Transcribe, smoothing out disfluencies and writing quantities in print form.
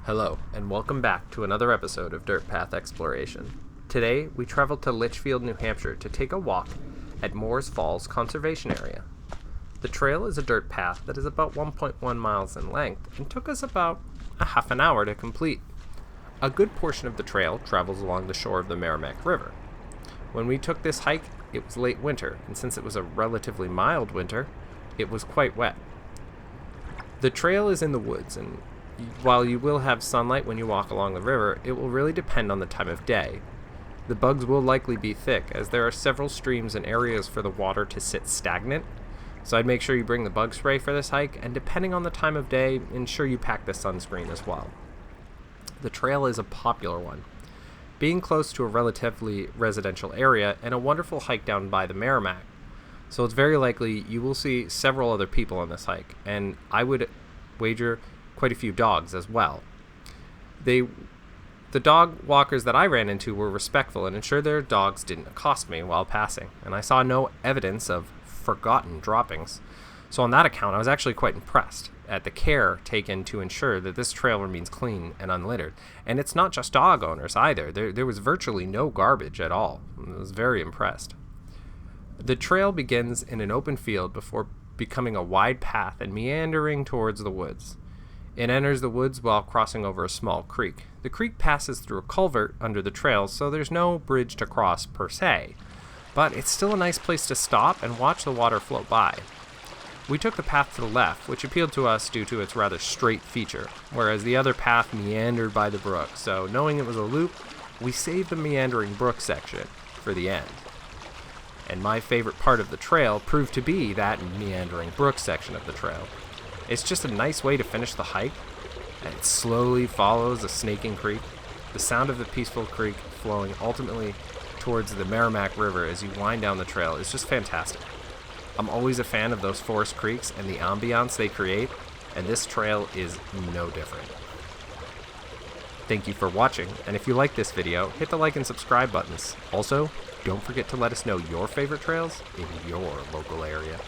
Hello, and welcome back to another episode of Dirt Path Exploration. Today, we traveled to Litchfield, New Hampshire to take a walk at Moores Falls Conservation Area. The trail is a dirt path that is about 1.1 miles in length and took us about a half an hour to complete. A good portion of the trail travels along the shore of the Merrimack River. When we took this hike, it was late winter, and since it was a relatively mild winter, it was quite wet. The trail is in the woods, and while you will have sunlight when you walk along the river, it will really depend on the time of day. The bugs will likely be thick, as there are several streams and areas for the water to sit stagnant, so I'd make sure you bring the bug spray for this hike, and depending on the time of day, ensure you pack the sunscreen as well. The trail is a popular one, being close to a relatively residential area and a wonderful hike down by the Merrimack, so it's very likely you will see several other people on this hike, and I would wager quite a few dogs as well. The dog walkers that I ran into were respectful and ensured their dogs didn't accost me while passing, and I saw no evidence of forgotten droppings. So on that account, I was actually quite impressed at the care taken to ensure that this trail remains clean and unlittered. And it's not just dog owners either. There was virtually no garbage at all. I was very impressed. The trail begins in an open field before becoming a wide path and meandering towards the woods. It enters the woods while crossing over a small creek. The creek passes through a culvert under the trail, so there's no bridge to cross per se, but it's still a nice place to stop and watch the water flow by. We took the path to the left, which appealed to us due to its rather straight feature, whereas the other path meandered by the brook, so knowing it was a loop, we saved the meandering brook section for the end. And my favorite part of the trail proved to be that meandering brook section of the trail. It's just a nice way to finish the hike, and it slowly follows a snaking creek. The sound of the peaceful creek flowing ultimately towards the Merrimack River as you wind down the trail is just fantastic. I'm always a fan of those forest creeks and the ambiance they create, and this trail is no different. Thank you for watching, and if you like this video, hit the like and subscribe buttons. Also, don't forget to let us know your favorite trails in your local area.